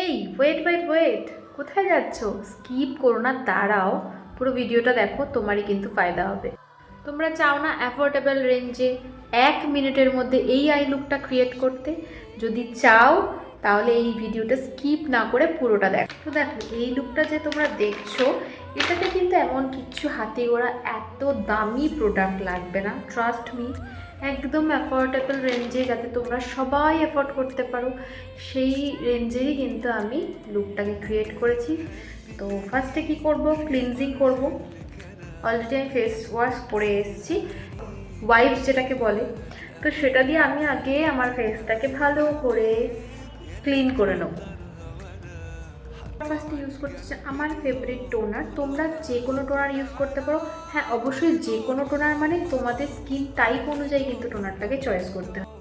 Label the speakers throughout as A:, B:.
A: এই wait wait wait, কোথায় যাচ্ছ? স্কিপ করো না, দাঁড়াও, পুরো ভিডিওটা দেখো, তোমারই কিন্তু ফায়দা হবে। তোমরা চাও না অ্যাফোর্ডেবল রেঞ্জে 1 মিনিটের মধ্যে এই আই লুকটা ক্রিয়েট করতে? যদি চাও তাহলে এই ভিডিওটা স্কিপ না করে পুরোটা দেখো। তো দেখো, এই লুকটা যে তোমরা দেখছো, এটাতে কিন্তু এমন কিচ্ছু হাতে গোড়া এত দামি প্রোডাক্ট লাগবে না, ট্রাস্ট মি। একদম অ্যাফোর্ডেবল রেঞ্জে, যাতে তোমরা সবাই অ্যাফোর্ড করতে পারো, সেই রেঞ্জেরই কিন্তু আমি লুকটাকে ক্রিয়েট করেছি। তো ফার্স্টে কি করব, ক্লিনজিং করব। অলরেডি আমি ফেস ওয়াশ করে এসেছি, ওয়াইপস যেটাকে বলে। তো সেটা দিয়ে আমি আগে আমার ফেসটাকে ভালো করে ক্লিন করে নেব। ফার্স্টে ইউজ করতেছে আমার ফেভারিট টোনার। তোমরা যে কোনো টোনার ইউজ করতে পারো। হ্যাঁ, অবশ্যই যে কোনো টোনার, মানে তোমাদের স্কিন টাইপ অনুযায়ী কিন্তু টোনারটাকে চয়েস করতে হবে।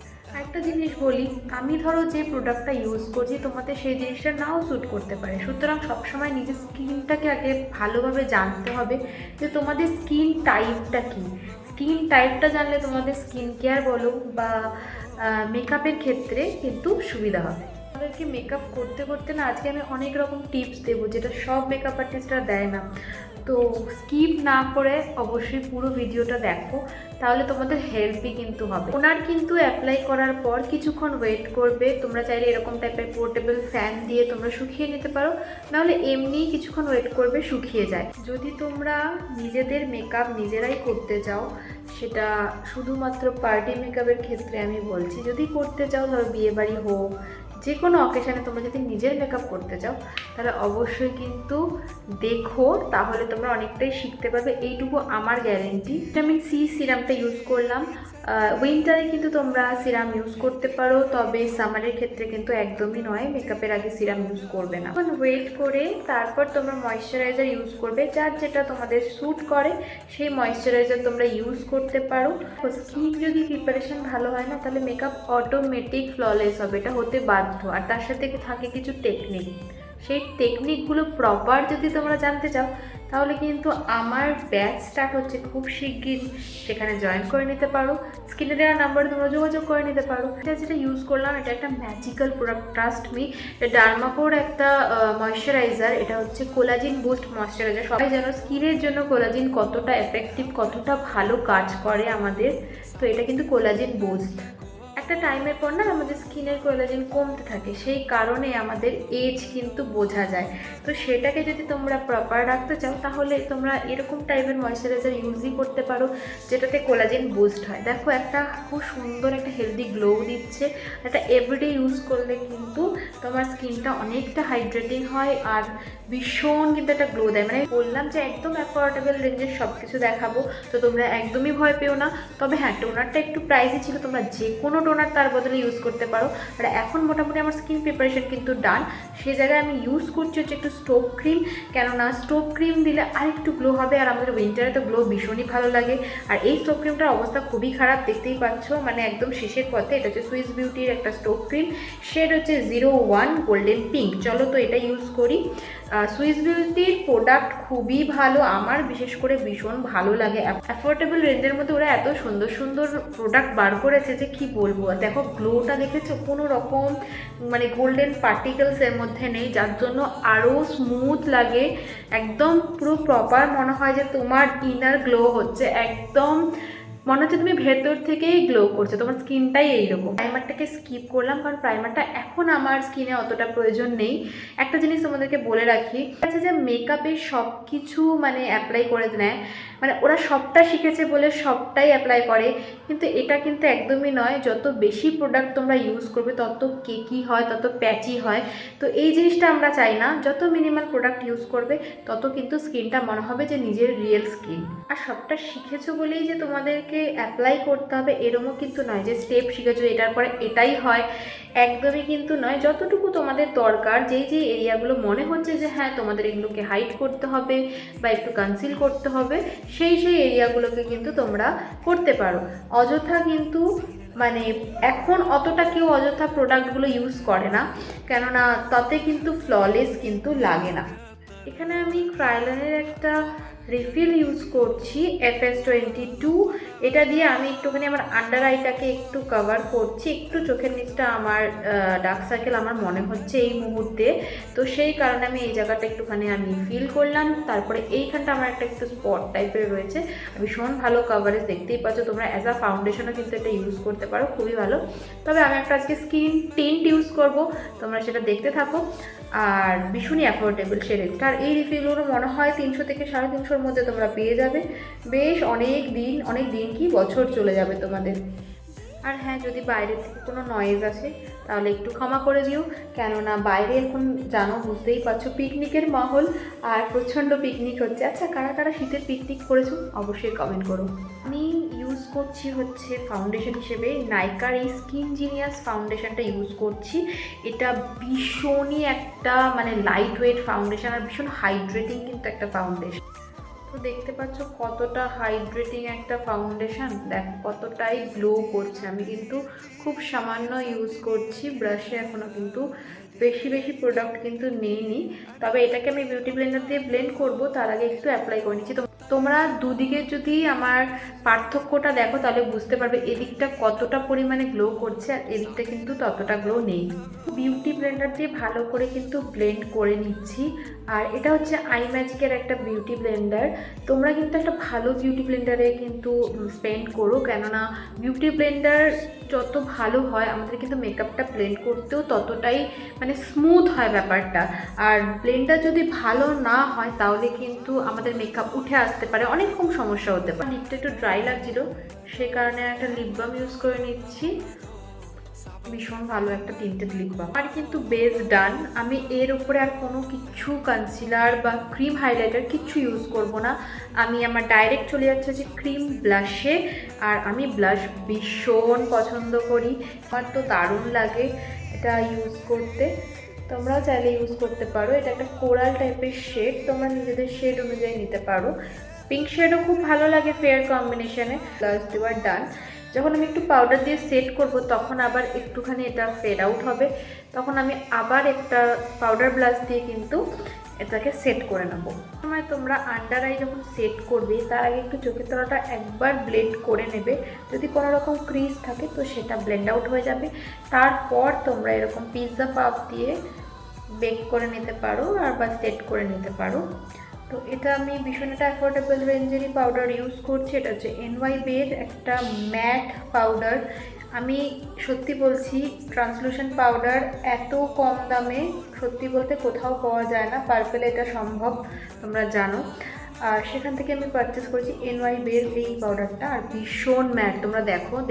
A: একটা জিনিস বলি, আমি ধরো যে প্রোডাক্টটা ইউজ করছি, তোমাদের সেই জিনিসটা নাও স্যুট করতে পারে। সুতরাং সবসময় নিজের স্কিনটাকে আগে ভালোভাবে জানতে হবে যে তোমাদের স্কিন টাইপটা কী। স্কিন টাইপটা জানলে তোমাদের স্কিন কেয়ার বলো বা মেকআপের ক্ষেত্রে কিন্তু সুবিধা হবে। আমাদেরকে মেকআপ করতে করতে না, আজকে আমি অনেক রকম টিপস দেবো যেটা সব মেকআপ আর্টিস্টরা দেয় না। তো স্কিপ না করে অবশ্যই পুরো ভিডিওটা দেখো, তাহলে তোমাদের হেল্পই কিন্তু হবে। ওনার কিন্তু অ্যাপ্লাই করার পর কিছুক্ষণ ওয়েট করবে। তোমরা চাইলে এরকম টাইপের পোর্টেবল ফ্যান দিয়ে তোমরা শুকিয়ে নিতে পারো, নাহলে এমনিই কিছুক্ষণ ওয়েট করবে, শুকিয়ে যায়। যদি তোমরা নিজেদের মেকআপ নিজেরাই করতে চাও, সেটা শুধুমাত্র পার্টি মেকআপের ক্ষেত্রে আমি বলছি, যদি করতে চাও, ধরো বিয়েবাড়ি হোক, যে কোনো অকেশানে তোমরা যদি নিজের মেকআপ করতে চাও, তাহলে অবশ্যই কিন্তু দেখো, তাহলে তোমরা অনেকটাই শিখতে পারবে, এইটুকু আমার গ্যারেন্টি। ভিটামিন সি সিরামটা ইউজ করলাম। উইন্টারে কিন্তু তোমরা সিরাম ইউজ করতে পারো, তবে সামারের ক্ষেত্রে কিন্তু একদমই নয়, মেকআপের আগে সিরাম ইউজ করবে না। এখন ওয়েট করে তারপর তোমরা ময়শ্চারাইজার ইউজ করবে, যার যেটা তোমাদের স্যুট করে সেই ময়শ্চারাইজার তোমরা ইউজ করতে পারো। স্কিন যদি প্রিপারেশন ভালো হয় না, তাহলে মেকআপ অটোমেটিক ফ্ললেস হবে, এটা হতে বাধ্য। আর তার সাথে থাকে কিছু টেকনিক, সেই টেকনিকগুলো প্রপার যদি তোমরা জানতে চাও, তাহলে কিন্তু আমার ব্যাচ স্টার্ট হচ্ছে খুব শিগগিরই, সেখানে জয়েন করে নিতে পারো। স্ক্রিনে দেওয়া নাম্বারে তোমরা যোগাযোগ করে নিতে পারো। এটা যেটা ইউজ করলাম, এটা একটা ম্যাজিক্যাল প্রোডাক্ট, ট্রাস্ট মি। এটা ডার্মাকোর একটা ময়শ্চারাইজার, এটা হচ্ছে কোলাজিন বুস্ট ময়শ্চারাইজার। সবাই জানো স্কিনের জন্য কোলাজিন কতটা এফেক্টিভ, কতটা ভালো কাজ করে আমাদের। তো এটা কিন্তু কোলাজিন বুস্ট। একটা টাইমের পর না আমাদের স্কিনের কোলাজেন কমতে থাকে, সেই কারণে আমাদের এজ কিন্তু বোঝা যায়। তো সেটাকে যদি তোমরা প্রপার রাখতে চাও, তাহলে তোমরা এরকম টাইপের ময়শ্চারাইজার ইউজই করতে পারো, যেটাতে কোলাজেন বুস্ট হয়। দেখো, একটা খুব সুন্দর একটা হেলদি গ্লো দিচ্ছে। এটা এভরিডে ইউজ করলে কিন্তু তোমার স্কিনটা অনেকটা হাইড্রেটিং হয়, আর ভীষণ কিন্তু একটা গ্লো দেয়। মানে বললাম যে একদম অ্যাফোর্ডেবল রেঞ্জের সব কিছু দেখাবো, তো তোমরা একদমই ভয় পেও না। তবে হ্যাঁ, টোনারটা একটু প্রাইসই ছিল, তোমরা যে কোনো টোনার তার বদলে ইউজ করতে পারো। আর এখন মোটামুটি আমার স্কিন প্রিপারেশন কিন্তু ডান। সেই জায়গায় আমি ইউজ করছি হচ্ছে একটু স্টোভ ক্রিম, কেননা স্টোভ ক্রিম দিলে আর একটু গ্লো হবে, আর আমাদের উইন্টারে তো গ্লো ভীষণই ভালো লাগে। আর এই স্টোভ ক্রিমটার অবস্থা খুবই খারাপ, দেখতেই পাচ্ছ, মানে একদম শেষের পথে। এটা হচ্ছে সুইস বিউটির একটা স্টোভ ক্রিম, শেড হচ্ছে 01 গোল্ডেন পিঙ্ক। চলো তো এটা ইউজ করি। সুইস বিউটির প্রোডাক্ট খুবই ভালো, আমার বিশেষ করে ভীষণ ভালো লাগে। অ্যাফোর্ডেবল রেঞ্জের মধ্যে ওরা এত সুন্দর সুন্দর প্রোডাক্ট বার করেছে যে কি বলবো। দেখো, গ্লোটা দেখেছো, কোনো রকম মানে গোল্ডেন পার্টিকেলস এর মধ্যে নেই, যার জন্য আরও স্মুথ লাগে, একদম পুরো প্রপার মনে হয় যে তোমার ইনার গ্লো হচ্ছে, একদম মনে হচ্ছে তুমি ভেতর থেকেই গ্লো করছো, তোমার স্কিনটাই এইরকম। প্রাইমারটাকে স্কিপ করলাম, কারণ প্রাইমারটা এখন আমার স্কিনে অতটা প্রয়োজন নেই। একটা জিনিস তোমাদেরকে বলে রাখি, আছে যে মেকআপে সব কিছু মানে অ্যাপ্লাই করে নেয়, মানে ওরা সবটা শিখেছে বলে সবটাই অ্যাপ্লাই করে, কিন্তু এটা কিন্তু একদমই নয়। যত বেশি প্রোডাক্ট তোমরা ইউজ করবে, তত কেকি হয়, তত প্যাচি হয়। তো এই জিনিসটা আমরা চাই না, যত মিনিমাল প্রোডাক্ট ইউজ করবে, তত কিন্তু স্কিনটা মনে হবে যে নিজের রিয়েল স্কিন। আর সবটা শিখেছো বলেই যে তোমাদেরকে অ্যাপ্লাই করতে হবে এরমও কিন্তু নয়, যে স্টেপ শিখেছো এটার পরে এটাই হয়, একদমই কিন্তু নয়। যতটুকু তোমাদের দরকার, যেই যেই এরিয়াগুলো মনে হচ্ছে যে হ্যাঁ তোমাদের এগুলোকে হাইড করতে হবে বা একটু কনসিল করতে হবে, সেই সেই এরিয়াগুলোকে কিন্তু তোমরা করতে পারো। অযথা কিন্তু মানে এখন অতটা কেউ অযথা প্রোডাক্টগুলো ইউজ করে না, কেননা তাতে কিন্তু ফ্ললেস কিন্তু লাগে না। এখানে আমি ক্রায়োলনের একটা রিফিল ইউজ করছি FS22। এটা দিয়ে আমি একটুখানি আমার আন্ডার আইটাকে একটু কভার করছি, একটু চোখের নিচটা আমার ডার্ক সার্কেল আমার মনে হচ্ছে এই মুহূর্তে, তো সেই কারণে আমি এই জায়গাটা একটুখানি আমি ফিল করলাম। তারপরে এইখানটা আমার একটা একটু স্পট টাইপের রয়েছে, ভীষণ ভালো কভারেজ, দেখতেই পাচ্ছ তোমরা। অ্যাজ আ ফাউন্ডেশনও কিন্তু এটা ইউজ করতে পারো, খুবই ভালো। তবে আমি একটা আজকে স্কিন টিন্ট ইউজ করব, তোমরা সেটা দেখতে থাকো। আর ভীষণই অ্যাফোর্ডেবল সে রেটটা। আর এই রিফিলগুলো মনে হয় 300 থেকে 350-র মধ্যে তোমরা পেয়ে যাবে। বেশ অনেক দিন কি বছর চলে যাবে তোমাদের। আর হ্যাঁ, যদি বাইরে থেকে কোনো নয়েজ আসে তাহলে একটু ক্ষমা করে দিও, কেননা বাইরে এখন জানো, বুঝতেই পারছো, পিকনিকের মহল, আর প্রচণ্ড পিকনিক হচ্ছে। আচ্ছা, কারা কারা শীতের পিকনিক করেছো অবশ্যই কমেন্ট করো। আমি ইউজ করছি হচ্ছে ফাউন্ডেশন হিসেবে নাইকার এই স্কিন জিনিয়াস ফাউন্ডেশনটা ইউজ করছি। এটা ভীষণই একটা মানে লাইট ওয়েট ফাউন্ডেশন, আর ভীষণ হাইড্রেটিং কিন্তু একটা ফাউন্ডেশন। তো দেখতে পাচ্ছ কতটা হাইড্রেটিং একটা ফাউন্ডেশন, দেখো কতটাই গ্লো করছে। আমি কিন্তু খুব সামান্য ইউজ করছি ব্রাশে, এখনও কিন্তু বেশি প্রোডাক্ট কিন্তু নেইনি। তবে এটাকে আমি বিউটি ব্লেন্ডার দিয়ে ব্লেন্ড করব, তার আগে একটু অ্যাপ্লাই করে নিচ্ছি। তোমরা দুদিকে যদি আমার পার্থক্যটা দেখো তাহলে বুঝতে পারবে এদিকটা কতটা পরিমাণে গ্লো করছে আর এদিকটা কিন্তু ততটা গ্লো নেই। বিউটি ব্লেন্ডার দিয়ে ভালো করে কিন্তু ব্লেন্ড করে নিচ্ছি। আর এটা হচ্ছে আই ম্যাজিকের একটা বিউটি ব্লেন্ডার। তোমরা কিন্তু একটা ভালো বিউটি ব্লেন্ডারে কিন্তু স্পেন্ড করো, কেননা বিউটি ব্লেন্ডার যত ভালো হয় আমাদের কিন্তু মেকআপটা ব্লেন্ড করতেও ততটাই মানে স্মুথ হয় ব্যাপারটা। আর ব্লেন্ডার যদি ভালো না হয় তাহলে কিন্তু আমাদের মেকআপ উঠে আসতে পারে, অনেক কম সমস্যা হতে পারে। লিপটা একটু ড্রাই লাগছিল, সে কারণে একটা লিপ বাম ইউজ করে নিচ্ছি। ভীষণ ভালো একটা টিন্টেড লিপ বাম। আর কিন্তু বেস ডান। আমি এর উপরে আর কোনো কিছু কনসিলার বা ক্রিম হাইলাইটার কিছু ইউজ করব না। আমি আমার ডাইরেক্ট চলে যাচ্ছে যে ক্রিম ব্লাশে। আর আমি ব্লাশ ভীষণ পছন্দ করি, আমার তো দারুণ লাগে এটা ইউজ করতে। তোমরাও চাইলে ইউজ করতে পারো। এটা একটা কোরাল টাইপের শেড, তোমরা নিজেদের শেড অনুযায়ী নিতে পারো। পিঙ্ক শেডও খুব ভালো লাগে ফেয়ার কম্বিনেশনে। ব্লাশ দেওয়ার ডান। যখন আমি একটু পাউডার দিয়ে সেট করব তখন আবার একটুখানি এটা ফেড আউট হবে, তখন আমি আবার একটা পাউডার ব্লাশ দিয়ে কিন্তু এটাকে সেট করে নেব। সময় তোমরা আন্ডার আই যখন সেট করবে তার আগে একটু চোখের তলাটা একবার ব্লেন্ড করে নেবে। যদি কোনো রকম ক্রিজ থাকে তো সেটা ব্লেন্ড আউট হয়ে যাবে। তারপর তোমরা এরকম পিৎজা পাফ দিয়ে বেক করে নিতে পারো আর বা সেট করে নিতে পারো। তো এটা আমি ভীষণ একটা অ্যাফোর্ডেবল রেঞ্জেরই পাউডার ইউজ করছি। এটা হচ্ছে NYB-এর একটা ম্যাট পাউডার। আমি সত্যি বলছি, ট্রান্সলুশন পাউডার এত কম দামে সত্যি বলতে কোথাও পাওয়া যায় না। পার্পেলে এটা সম্ভব, তোমরা জানো। আর সেখান থেকে আমি পারচেস করেছি NYB-এর এই পাউডারটা। আর ভীষণ ম্যাট, তোমরা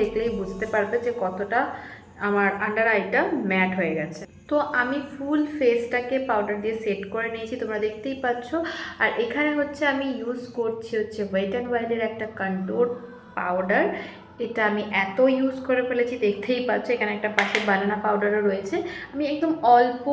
A: দেখলেই বুঝতে পারবে যে কতটা আমার আন্ডার আইটা ম্যাট হয়ে গেছে। তো আমি ফুল ফেসটাকে পাউডার দিয়ে সেট করে নিয়েছি, তোমরা দেখতেই পাচ্ছ। আর এখানে হচ্ছে আমি ইউজ করছি হচ্ছে ওয়েট অ্যান্ড ওয়াইল্ডের একটা কন্ট্রোল পাউডার। এটা আমি এত ইউজ করে ফেলেছি, দেখতেই পাচ্ছ। এখানে একটা পাশে বানানা পাউডারও রয়েছে। আমি একদম অল্প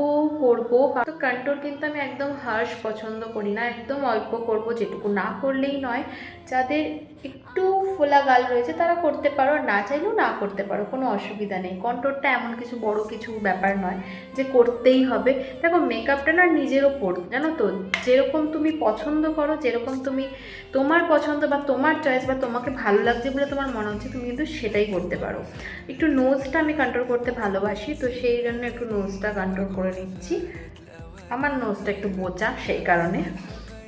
A: করব, তো কন্ট্রোল কিন্তু আমি একদম হার্শ পছন্দ করি না, একদম অল্প করব, যেটুকু না করলেই নয়। যাদের একটু ফোলা গাল রয়েছে তারা করতে পারো, না চাইলেও না করতে পারো, কোনো অসুবিধা নেই। কন্ট্রোলটা এমন কিছু বড় কিছু ব্যাপার নয় যে করতেই হবে। দেখো, মেকআপটা না নিজের ওপর, জানো তো, যেরকম তুমি পছন্দ করো, যেরকম তুমি তোমার পছন্দ বা তোমার চয়েস বা তোমাকে ভালো লাগছে বলে তোমার মনে হচ্ছে, তুমি কিন্তু সেটাই করতে পারো। একটু নোজটা আমি কন্ট্রোল করতে ভালোবাসি, তো সেই জন্য একটু নোজটা কন্ট্রোল করে নিচ্ছি। আমার নোজটা একটু বোচা, সেই কারণে।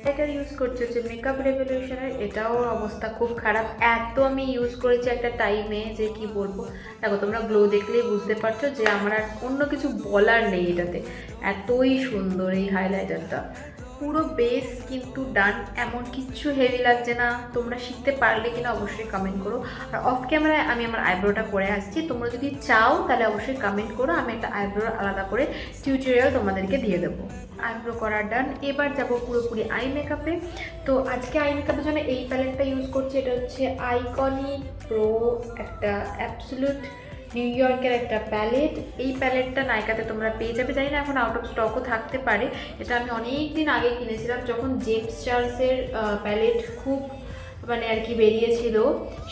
A: এটা ইউজ করছি হচ্ছে মেকআপ রেভলিউশনের। এটাও অবস্থা খুব খারাপ, এত আমি ইউজ করেছি একটা টাইমে যে কি বলবো। দেখো, তোমরা গ্লো দেখলেই বুঝতে পারছো যে আমার আর অন্য কিছু বলার নেই এটাতে। এতই সুন্দর এই হাইলাইটারটা, পুরো বেস কিন্তু ডান, এমন কিচ্ছু হেভি লাগছে না। তোমরা শিখতে পারলে কিনা অবশ্যই কমেন্ট করো। আর অফ ক্যামেরায় আমি আমার আইব্রোটা করে আসছি, তোমরা যদি চাও তাহলে অবশ্যই কমেন্ট করো, আমি একটা আইব্রো আলাদা করে টিউটোরিয়াল তোমাদেরকে দিয়ে দেবো। আইব্রো করা ডান, এবার যাবো পুরোপুরি আই মেকআপে। তো আজকে আই মেকআপের জন্য এই প্যালেটটা ইউজ করছি। এটা হচ্ছে আইকনিক প্রো একটা অ্যাবসলিউট নিউ ইয়র্কের একটা প্যালেট। এই প্যালেটটা নাইকাতে তোমরা পেয়ে যাবে, জানি না এখন আউট অফ স্টকও থাকতে পারে। এটা আমি অনেক দিন আগে কিনেছিলাম, যখন জেমস চার্লসের প্যালেট খুব মানে আর কি বেরিয়েছিল,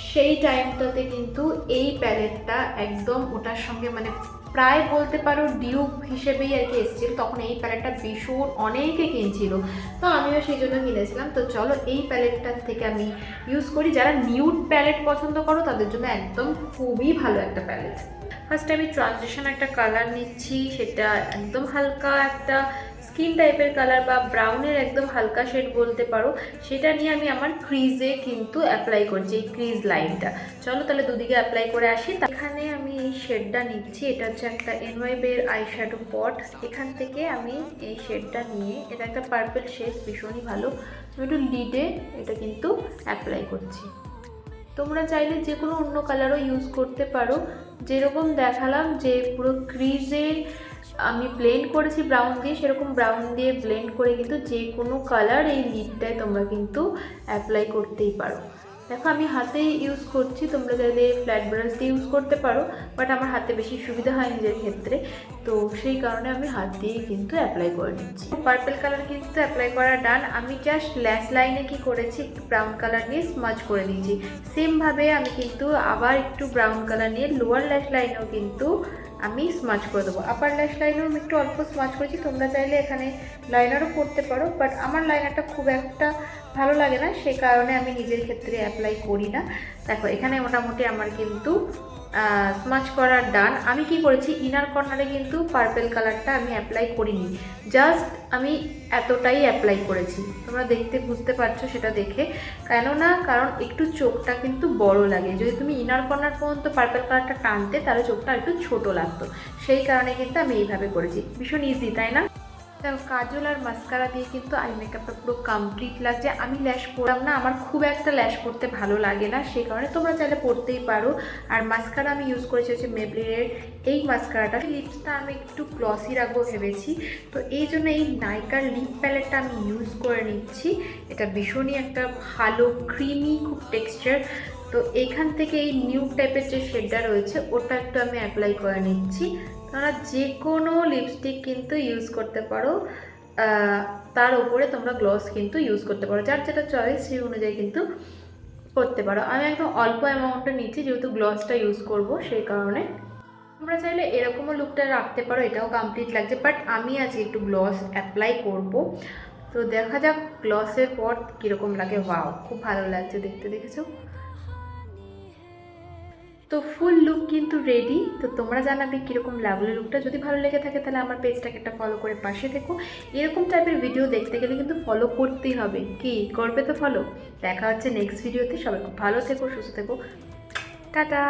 A: সেই টাইমটাতে কিন্তু এই প্যালেটটা একদম ওটার সঙ্গে মানে প্রায় বলতে পারো ডিউপ হিসেবেই আর কি এসেছিল, তখন এই প্যালেটটা ভীষণ অনেকে কিনছিল, তো আমিও সেই জন্য কিনেছিলাম। তো চলো এই প্যালেটটার থেকে আমি ইউজ করি। যারা নিউড প্যালেট পছন্দ করো তাদের জন্য একদম খুবই ভালো একটা প্যালেট। ফার্স্টে আমি ট্রানজিশন একটা কালার নিচ্ছি, সেটা একদম হালকা একটা স্কিন টাইপের কালার বা ব্রাউনের একদম হালকা শেড বলতে পারো। সেটা নিয়ে আমি আমার ক্রিজে কিন্তু অ্যাপ্লাই করছি, এই ক্রিজ লাইনটা। চলো তাহলে দুদিকে অ্যাপ্লাই করে আসি। এখানে আমি এই শেডটা নিচ্ছি, এটা হচ্ছে একটা এনওয়াইবের আই শ্যাডো পট। এখান থেকে আমি এই শেডটা নিয়ে, এটা একটা পার্পল শেড, ভীষণই ভালো। আমি একটু লিডে এটা কিন্তু অ্যাপ্লাই করছি। তোমরা চাইলে যে কোনো অন্য কালারও ইউজ করতে পারো। যেরকম দেখালাম যে পুরো ক্রিজে আমি ব্লেন্ড করেছি ব্রাউন দিয়ে, সেরকম ব্রাউন দিয়ে ব্লেন্ড করে কিন্তু যে কোনো কালার এই লিডটায় তোমরা কিন্তু অ্যাপ্লাই করতেই পারো। দেখো আমি হাতেই ইউজ করছি, তোমরা চাইলে ফ্ল্যাট ব্রাশ দিয়ে ইউজ করতে পারো, বাট আমার হাতে বেশি সুবিধা হয় নিজের ক্ষেত্রে, তো সেই কারণে আমি হাত দিয়েই কিন্তু অ্যাপ্লাই করে নিচ্ছি। পার্পল কালার কিন্তু অ্যাপ্লাই করা ডান। আমি জাস্ট ল্যাশ লাইনে কি করেছি, একটু ব্রাউন কালার নিয়ে স্মাচ করে দিয়েছি। সেমভাবে আমি কিন্তু আবার একটু ব্রাউন কালার নিয়ে লোয়ার ল্যাশ লাইনেও কিন্তু আমি স্মাচ করে দেবো। আপার ল্যাশ লাইনেও আমি একটু অল্প স্মাচ করেছি, তোমরা চাইলে এখানে লাইনারও করতে পারো, বাট আমার লাইনারটা খুব একটা ভালো লাগে না, সে কারণে আমি নিজের ক্ষেত্রে অ্যাপ্লাই করি না। দেখো এখানে মোটামুটি আমার কিন্তু স্মাচ করার ডান। আমি কি করেছি, ইনার কর্নারে কিন্তু পার্পল কালারটা আমি অ্যাপ্লাই করিনি, জাস্ট আমি এতটাই অ্যাপ্লাই করেছি। তোমরা দেখতে বুঝতে পারছো সেটা দেখে, কারণ একটু চোখটা কিন্তু বড় লাগে। যদি তুমি ইনার কর্নার পর্যন্ত পার্পল কালারটা টানতে তাহলে চোখটা একটু ছোট লাগতো, সেই কারণে কিন্তু আমি এইভাবে করেছি। ভীষণ ইজি তাই না? দেখো কাজল আর মাস্কারা দিয়ে কিন্তু আই মেকআপটা পুরো কমপ্লিট লাগছে। আমি ল্যাশ পরলাম না, আমার খুব একটা ল্যাশ পরতে ভালো লাগে না, সেই কারণে তোমরা চাইলে পরতেই পারো। আর মাস্কারা আমি ইউজ করেছি হচ্ছে মেবলিনের এই মাস্কারাটা। লিপসটা আমি একটু গ্লসি রাখবো ভেবেছি, তো এই জন্য এই নাইকার লিপ প্যালেটটা আমি ইউজ করে নিচ্ছি। এটা ভীষণই একটা ভালো ক্রিমি খুব টেক্সচার। তো এইখান থেকে এই নিউড টাইপের যে শেডটা রয়েছে ওটা একটু আমি অ্যাপ্লাই করে নিচ্ছি। তোমরা যে কোনো লিপস্টিক কিন্তু ইউজ করতে পারো, তার উপরে তোমরা গ্লস কিন্তু ইউজ করতে পারো, যার যেটা চয়েস সেই অনুযায়ী কিন্তু করতে পারো। আমি একদম অল্প অ্যামাউন্টে নিচ্ছি যেহেতু গ্লসটা ইউজ করব, সেই কারণে। তোমরা চাইলে এরকমও লুকটা রাখতে পারো, এটাও কমপ্লিট লাগছে, বাট আমি আজকে একটু গ্লস অ্যাপ্লাই করব। তো দেখা যাক গ্লসের পর কীরকম লাগে। ওয়াও, খুব ভালো লাগছে দেখতে, দেখেছো? তো ফুল লুক কিন্তু রেডি। তো তোমরা জানাবে কীরকম লাগলো লুকটা। যদি ভালো লেগে থাকে তাহলে আমার পেজটাকে একটা ফলো করে পাশে থেকো। এরকম টাইপের ভিডিও দেখতে গেলে কিন্তু ফলো করতেই হবে। কি করবে তো ফলো। দেখা হচ্ছে নেক্সট ভিডিওতে। সবাই খুব ভালো থেকো, সুস্থ থেকো, টাটা।